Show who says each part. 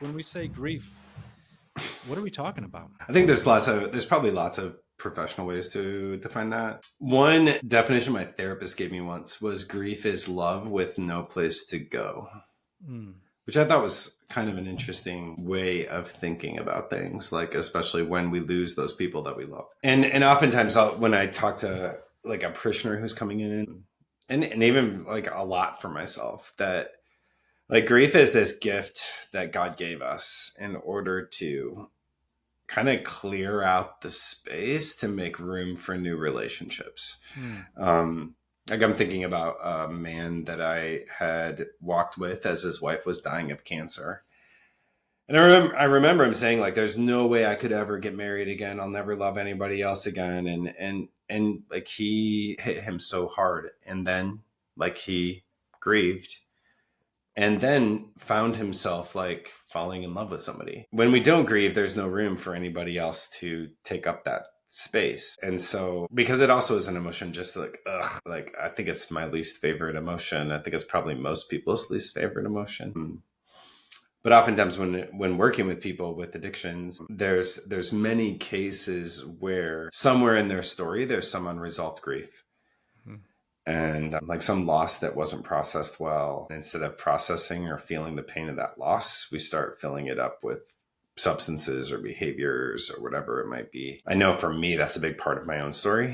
Speaker 1: when we say grief, what are we talking about?
Speaker 2: I think there's probably lots of professional ways to define that. One definition my therapist gave me once was grief is love with no place to go,
Speaker 1: Mm.
Speaker 2: which I thought was kind of an interesting way of thinking about things, like especially when we lose those people that we love. And oftentimes when I talk to like a parishioner who's coming in, and even like a lot for myself, that like grief is this gift that God gave us in order to kind of clear out the space to make room for new relationships.
Speaker 1: Mm.
Speaker 2: Like I'm thinking about a man that I had walked with as his wife was dying of cancer. And I remember him saying like, there's no way I could ever get married again. I'll never love anybody else again. And like he hit him so hard. And then like he grieved and then found himself like falling in love with somebody. When we don't grieve, there's no room for anybody else to take up that space. And so, because it also is an emotion, just like, ugh, like I think it's my least favorite emotion. I think it's probably most people's least favorite emotion. But oftentimes when working with people with addictions, there's many cases where somewhere in their story, there's some unresolved grief and like some loss that wasn't processed well. Instead of processing or feeling the pain of that loss, we start filling it up with substances or behaviors or whatever it might be. I know for me, that's a big part of my own story.